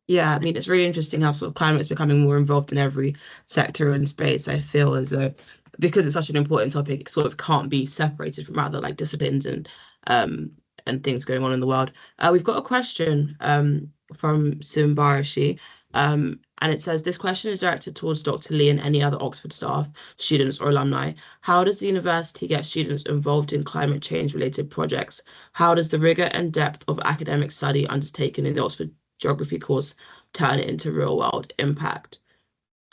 Yeah, I mean, it's really interesting how sort of climate is becoming more involved in every sector and space. I feel as though because it's such an important topic, it sort of can't be separated from other like disciplines um and things going on in the world. We've got a question from Simbarashi. And it says this question is directed towards Dr. Lee and any other Oxford staff, students, or alumni. How does the university get students involved in climate change related projects? How does the rigor and depth of academic study undertaken in the Oxford geography course turn it into real world impact?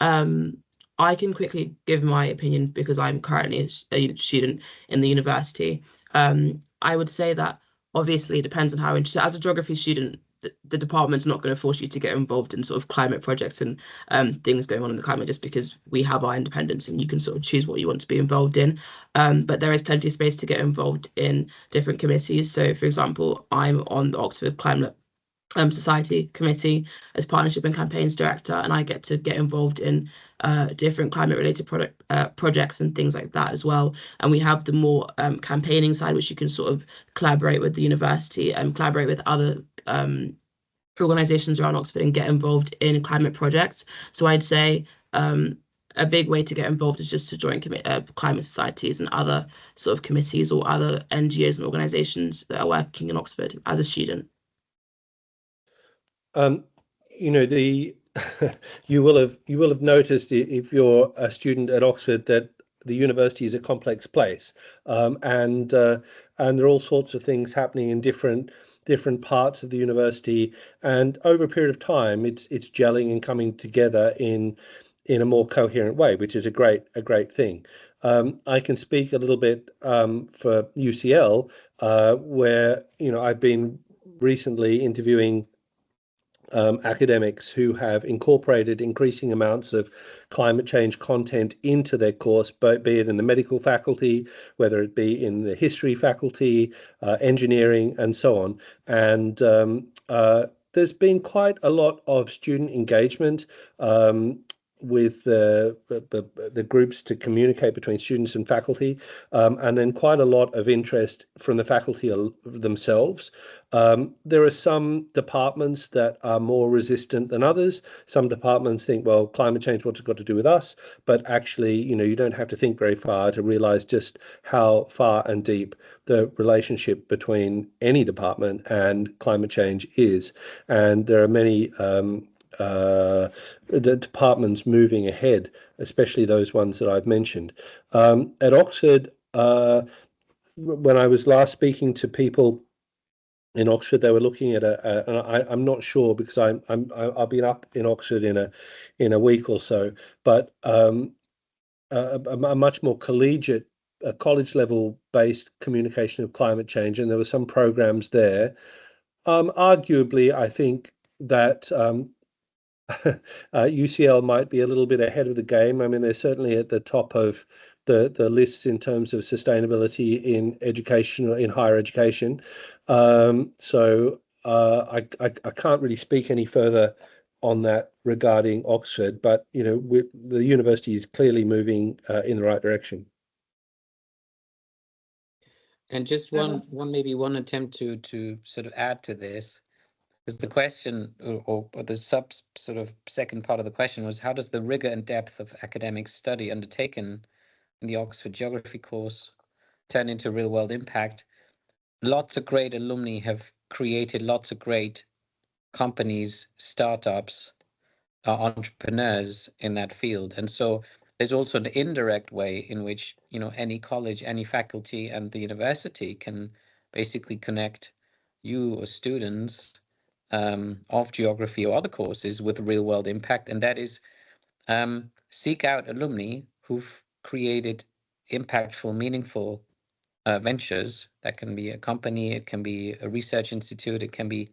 I can quickly give my opinion because I'm currently a student in the university. I would say that obviously it depends on how interested. As a geography student, the department's not going to force you to get involved in sort of climate projects and things going on in the climate just because we have our independence and you can sort of choose what you want to be involved in. But there is plenty of space to get involved in different committees. So, for example, I'm on the Oxford Climate Society Committee as Partnership and Campaigns Director, and I get to get involved in different climate-related projects and things like that as well. And we have the more campaigning side, which you can sort of collaborate with the university and collaborate with other organisations around Oxford and get involved in climate projects. So I'd say a big way to get involved is just to join climate societies and other sort of committees or other NGOs and organisations that are working in Oxford as a student. You know, the you will have noticed if you're a student at Oxford that the university is a complex place, and there are all sorts of things happening in different parts of the university, and over a period of time, it's gelling and coming together in a more coherent way, which is a great thing. I can speak a little bit for UCL, where I've been recently interviewing academics who have incorporated increasing amounts of climate change content into their course, be it in the medical faculty, whether it be in the history faculty, engineering, and so on. And there's been quite a lot of student engagement with the groups to communicate between students and faculty, and then quite a lot of interest from the faculty themselves. There are some departments that are more resistant than others. Some departments think, well, climate change, what's it got to do with us? But actually, you don't have to think very far to realize just how far and deep the relationship between any department and climate change is. And there are many the departments moving ahead, especially those ones that I've mentioned. At Oxford, when I was last speaking to people in Oxford, they were looking at and I'm not sure because I'll be up in Oxford in a week or so, but a much more collegiate, college level based communication of climate change, and there were some programs there. Arguably, I think that UCL might be a little bit ahead of the game. I mean, they're certainly at the top of the lists in terms of sustainability in education, in higher education. So I can't really speak any further on that regarding Oxford, but the university is clearly moving in the right direction. And just one attempt to sort of add to this, because the question or the sort of second part of the question was, how does the rigor and depth of academic study undertaken in the Oxford Geography course turn into real world impact? Lots of great alumni have created lots of great companies, startups, entrepreneurs in that field. And so there's also an indirect way in which any college, any faculty, and the university can basically connect you or students of geography or other courses with real world impact, and that is seek out alumni who've created impactful, meaningful ventures. That can be a company, it can be a research institute, it can be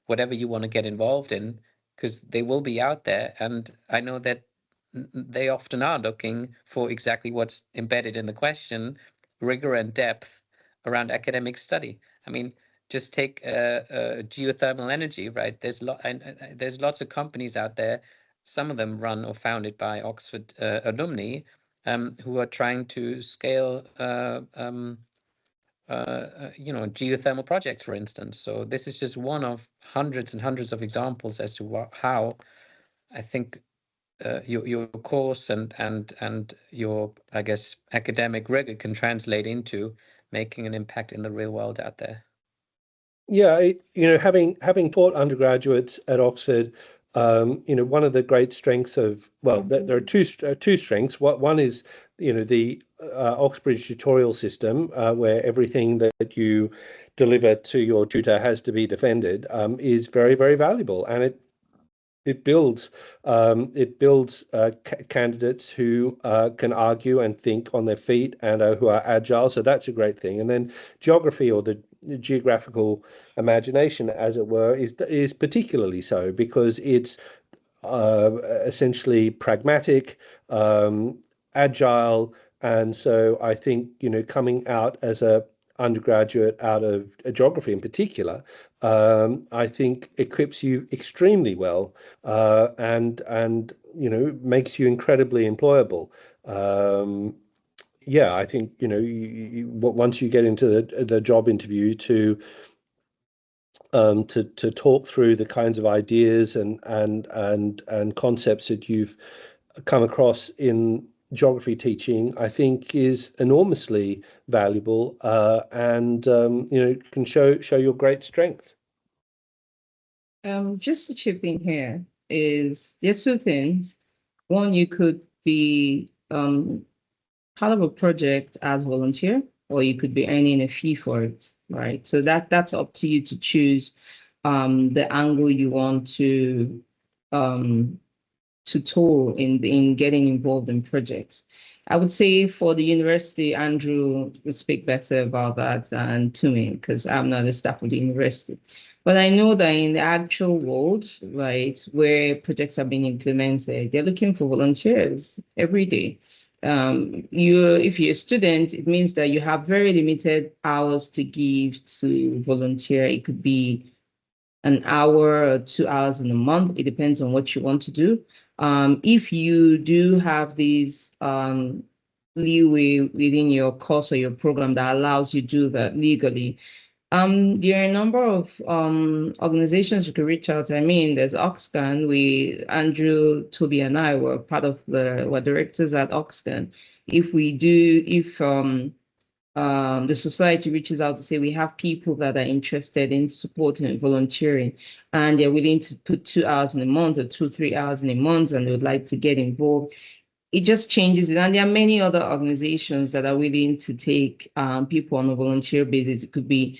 whatever you want to get involved in, because they will be out there. And I know that they often are looking for exactly what's embedded in the question, rigor and depth around academic study. I mean, just take geothermal energy, right? There's lots of companies out there, some of them run or founded by Oxford alumni, who are trying to scale geothermal projects, for instance. So this is just one of hundreds and hundreds of examples as to how I think your course and your, I guess, academic rigor can translate into making an impact in the real world out there. Yeah, having taught undergraduates at Oxford, one of the great strengths of, well, there are two strengths. One is, the Oxbridge tutorial system, where everything that you deliver to your tutor has to be defended, is very, very valuable, and it builds candidates who can argue and think on their feet and who are agile. So that's a great thing. And then geography, or the geographical imagination, as it were, is particularly so, because it's essentially pragmatic, agile, and so I think coming out as a undergraduate out of geography in particular, I think equips you extremely well, and makes you incredibly employable. Yeah, I think once you get into the job interview to talk through the kinds of ideas and concepts that you've come across in geography teaching, I think is enormously valuable, and can show your great strength. Just to chip in here, there's two things. One, you could be part of a project as volunteer, or you could be earning a fee for it, right? So that's up to you to choose the angle you want to tour in getting involved in projects. I would say for the university, Andrew will speak better about that than to me, because I'm not a staff of the university. But I know that in the actual world, right, where projects are being implemented, they're looking for volunteers every day. If you're a student, it means that you have very limited hours to give to volunteer. It could be an hour or 2 hours in a month. It depends on what you want to do. If you do have these leeway within your course or your program that allows you to do that legally, there are a number of organizations you can reach out. I mean, there's Oxcan. Andrew, Toby, and I were we're directors at Oxcan. If the society reaches out to say we have people that are interested in supporting and volunteering, and they're willing to put 2 hours in a month or 2-3 hours in a month, and they would like to get involved, it just changes it. And there are many other organizations that are willing to take people on a volunteer basis. It could be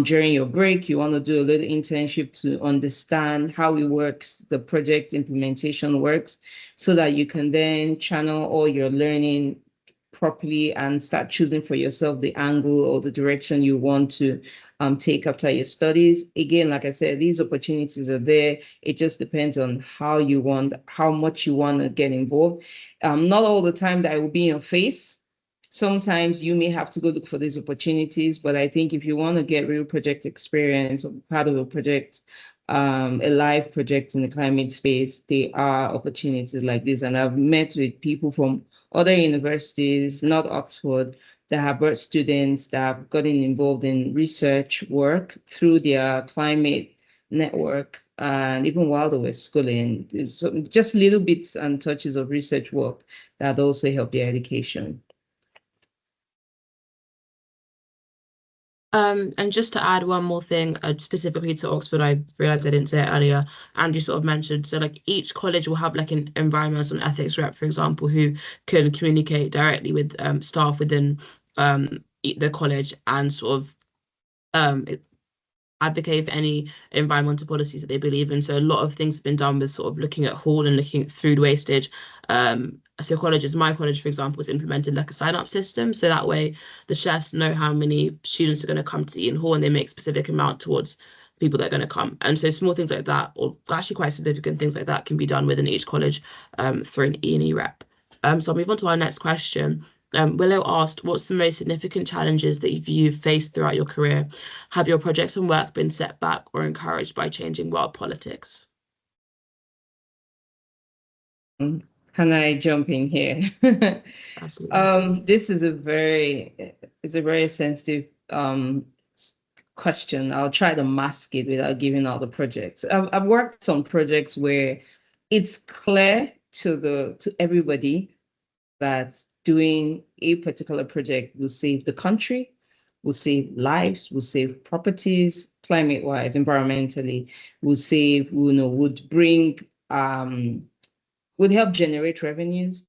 during your break, you want to do a little internship to understand how it works, the project implementation works, so that you can then channel all your learning properly and start choosing for yourself the angle or the direction you want to take after your studies. Again, like I said, these opportunities are there. It just depends on how much you want to get involved. Not all the time that it will be in your face. Sometimes you may have to go look for these opportunities, but I think if you want to get real project experience or part of a project, a live project in the climate space, there are opportunities like this. And I've met with people from other universities, not Oxford, that have brought students that have gotten involved in research work through their climate network, and even while they were schooling, so just little bits and touches of research work that also help their education. And just to add one more thing, specifically to Oxford, I realized I didn't say it earlier, and you sort of mentioned, so like each college will have like an environmental and ethics rep, for example, who can communicate directly with staff within the college and sort of advocate for any environmental policies that they believe in. So a lot of things have been done with sort of looking at hall and looking at food wastage. So my college, for example, has implemented like a sign-up system. So that way the chefs know how many students are going to come to eat in hall, and they make specific amount towards people that are going to come. And so small things like that, or actually quite significant things like that, can be done within each college through an E&E rep. So I'll move on to our next question. Willow asked, what's the most significant challenges that you've faced throughout your career? Have your projects and work been set back or encouraged by changing world politics? Can I jump in here? Absolutely. This is a very sensitive question, I'll try to mask it without giving out the projects. I've worked on projects where it's clear to everybody that doing a particular project will save the country, will save lives, will save properties, climate-wise, environmentally, will save, would bring, would help generate revenues.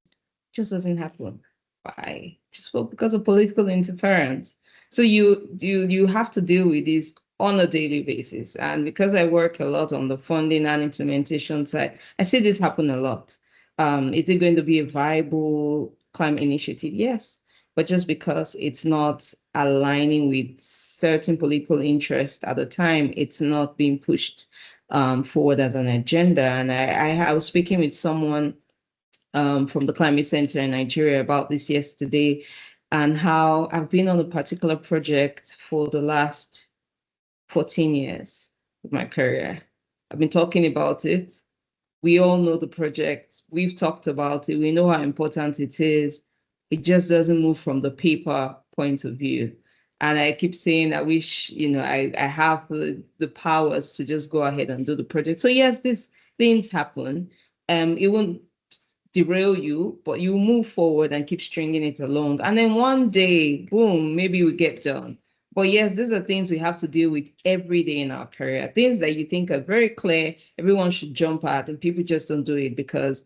Just doesn't happen. Why? Because of political interference. So you have to deal with this on a daily basis. And because I work a lot on the funding and implementation side, I see this happen a lot. Is it going to be a viable climate initiative? Yes. But just because it's not aligning with certain political interest at the time, it's not being pushed forward as an agenda. And I was speaking with someone from the Climate Center in Nigeria about this yesterday, and how I've been on a particular project for the last 14 years of my career. I've been talking about it. We all know the project. We've talked about it. We know how important it is. It just doesn't move from the paper point of view. And I keep saying, I wish, I have the powers to just go ahead and do the project. So yes, these things happen. It won't derail you, but you move forward and keep stringing it along. And then one day, boom, maybe we get done. But yes, these are things we have to deal with every day in our career. Things that you think are very clear, everyone should jump at, and people just don't do it because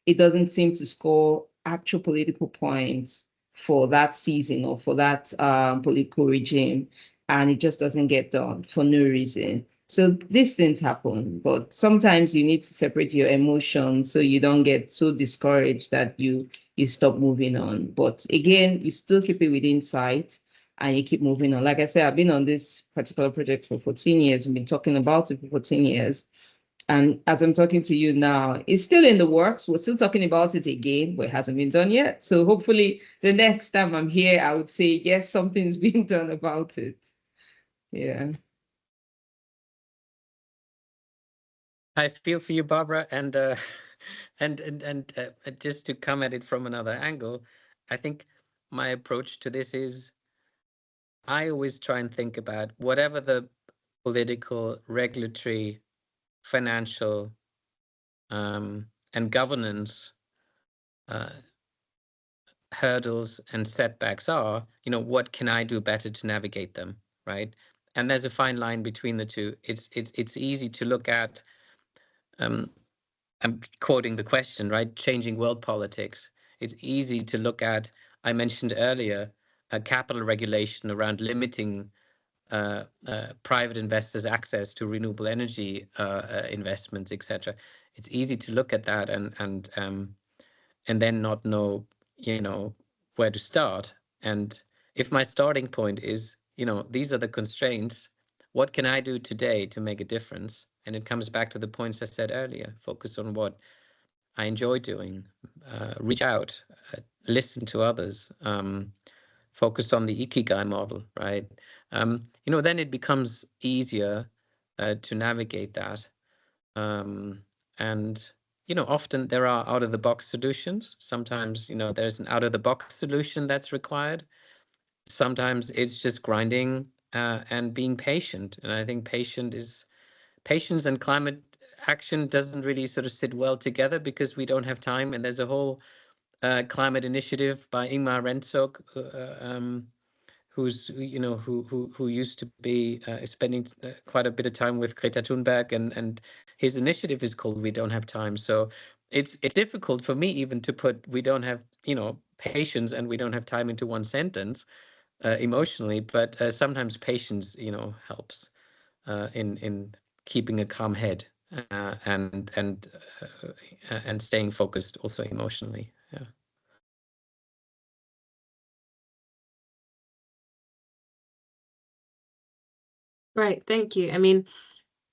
it doesn't seem to score actual political points for that season or for that political regime. And it just doesn't get done for no reason. So these things happen, but sometimes you need to separate your emotions so you don't get so discouraged that you stop moving on. But again, you still keep it within sight and you keep moving on. Like I said, I've been on this particular project for 14 years. I've been talking about it for 14 years. And as I'm talking to you now, it's still in the works. We're still talking about it again, but it hasn't been done yet. So hopefully the next time I'm here, I would say, yes, something's being done about it. Yeah. I feel for you, Barbara, and just to come at it from another angle, I think my approach to this is I always try and think about whatever the political, regulatory, financial, and governance hurdles and setbacks are, what can I do better to navigate them, right? And there's a fine line between the two. It's easy to look at. I'm quoting the question, right? Changing world politics. It's easy to look at, I mentioned earlier, a capital regulation around limiting private investors' access to renewable energy investments, etc. It's easy to look at that and then not know, where to start. And if my starting point is, these are the constraints, what can I do today to make a difference? And it comes back to the points I said earlier. Focus on what I enjoy doing, reach out, listen to others, focus on the Ikigai model, right? Then it becomes easier to navigate that. And often there are out-of-the-box solutions. Sometimes, there's an out-of-the-box solution that's required. Sometimes it's just grinding and being patient. And I think patience and climate action doesn't really sort of sit well together because we don't have time. And there's a whole climate initiative by Ingmar Rentzog, who used to be spending quite a bit of time with Greta Thunberg, and his initiative is called We Don't Have Time. So it's difficult for me even to put we don't have patience and we don't have time into one sentence emotionally, but sometimes patience helps in keeping a calm head and staying focused also emotionally. Yeah. Right, thank you. I mean,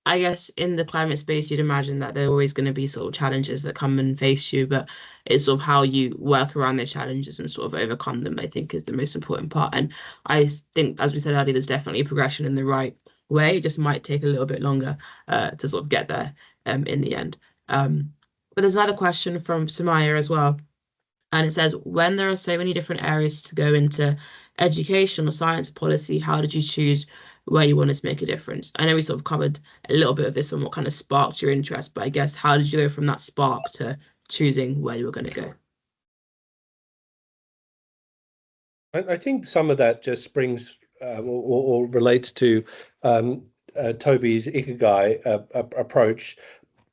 I guess in the climate space, you'd imagine that there are always going to be sort of challenges that come and face you, but it's sort of how you work around those challenges and sort of overcome them, I think, is the most important part. And I think, as we said earlier, there's definitely progression in the right way. It just might take a little bit longer to sort of get there in the end. But there's another question from Samaya as well. And it says, when there are so many different areas to go into education or science policy, how did you choose where you wanted to make a difference? I know we sort of covered a little bit of this and what kind of sparked your interest, but I guess how did you go from that spark to choosing where you were going to go? I think some of that just springs or relates to Toby's Ikigai approach,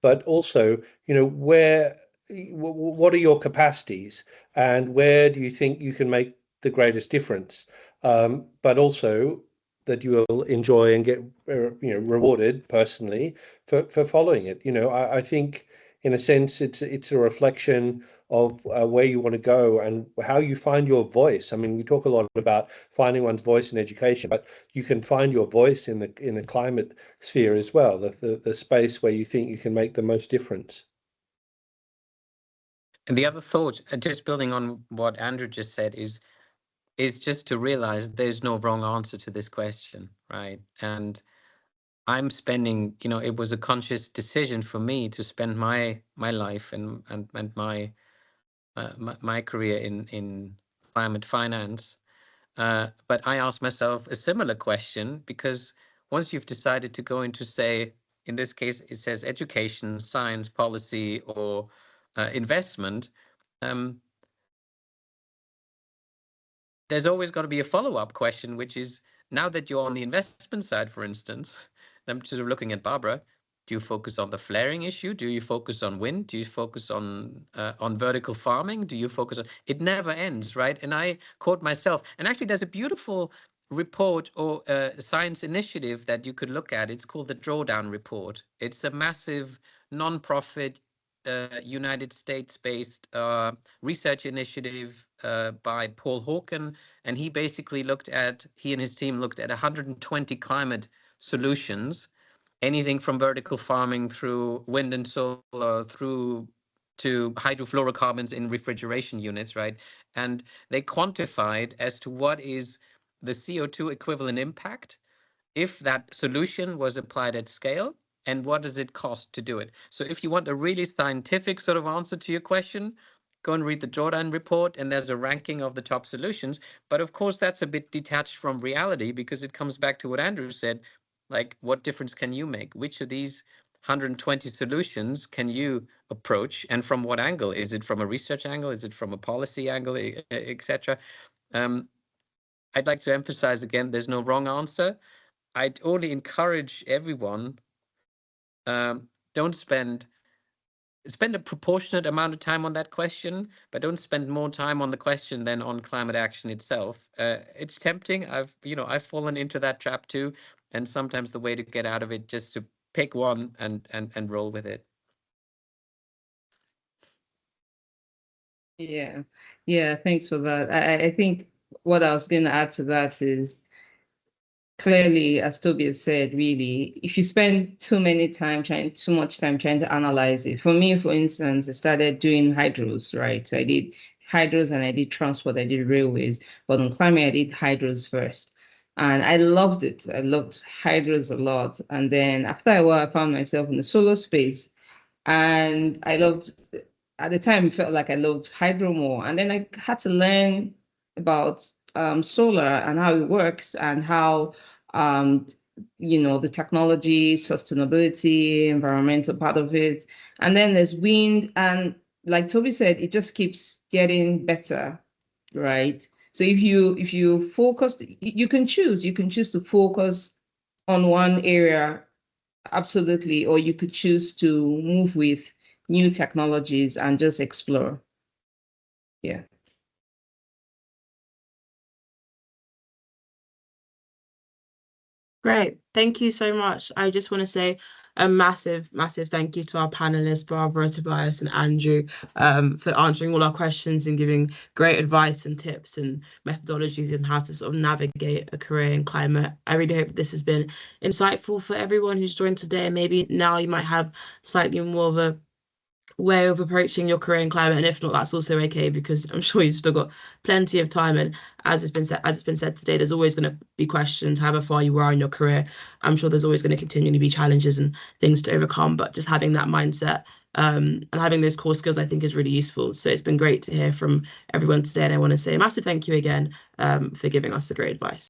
but also, what are your capacities and where do you think you can make the greatest difference? But also that you will enjoy and get rewarded personally for following it. I think in a sense it's a reflection of where you want to go and how you find your voice. I mean, we talk a lot about finding one's voice in education, but you can find your voice in the climate sphere as well, the space where you think you can make the most difference. And the other thought, just building on what Andrew just said, is just to realize there's no wrong answer to this question, right? And I'm spending, it was a conscious decision for me to spend my life and my career in climate finance. But I asked myself a similar question, because once you've decided to go into, say, in this case, it says education, science, policy, or investment, there's always going to be a follow-up question, which is, now that you're on the investment side, for instance, I'm just looking at Barbara, do you focus on the flaring issue? Do you focus on wind? Do you focus on vertical farming? Do you focus on... It never ends, right? And I caught myself. And actually, there's a beautiful report or science initiative that you could look at. It's called the Drawdown Report. It's a massive non-profit United States-based research initiative by Paul Hawken. And he basically he and his team looked at 120 climate solutions, anything from vertical farming through wind and solar through to hydrofluorocarbons in refrigeration units, right? And they quantified as to what is the CO2 equivalent impact if that solution was applied at scale, and what does it cost to do it? So if you want a really scientific sort of answer to your question, go and read the Drawdown Report, and there's a ranking of the top solutions. But of course, that's a bit detached from reality, because it comes back to what Andrew said, like, what difference can you make? Which of these 120 solutions can you approach, and from what angle? Is it from a research angle? Is it from a policy angle, etc.? I'd like to emphasize again, there's no wrong answer. I'd only encourage everyone, don't spend a proportionate amount of time on that question, but don't spend more time on the question than on climate action itself. It's tempting. I've fallen into that trap too. And sometimes the way to get out of it, just to pick one and roll with it. Yeah, thanks for that. I think what I was going to add to that is, clearly, as Toby has said, really, if you spend too much time trying to analyze it. For me, for instance, I started doing hydros, right? So I did hydros and I did transport, I did railways, but on climate, I did hydros first. And I loved it. I loved hydros a lot. And then after a while, I found myself in the solar space. And at the time, it felt like I loved hydro more. And then I had to learn about solar and how it works, and how the technology, sustainability, environmental part of it. And then there's wind, and like Toby said, it just keeps getting better, right? So if you focus, you can choose to focus on one area, absolutely, or you could choose to move with new technologies and just explore. Yeah. Great. Thank you so much. I just want to say a massive, massive thank you to our panelists, Barbara, Tobias, and Andrew, for answering all our questions and giving great advice and tips and methodologies on how to sort of navigate a career in climate. I really hope this has been insightful for everyone who's joined today. And maybe now you might have slightly more of a way of approaching your career in climate, and if not, that's also okay, because I'm sure you've still got plenty of time. And as it's been said today, there's always going to be questions however far you are in your career. I'm sure there's always going to continually be challenges and things to overcome, but just having that mindset and having those core skills, I think, is really useful. So it's been great to hear from everyone today, and I want to say a massive thank you again for giving us the great advice.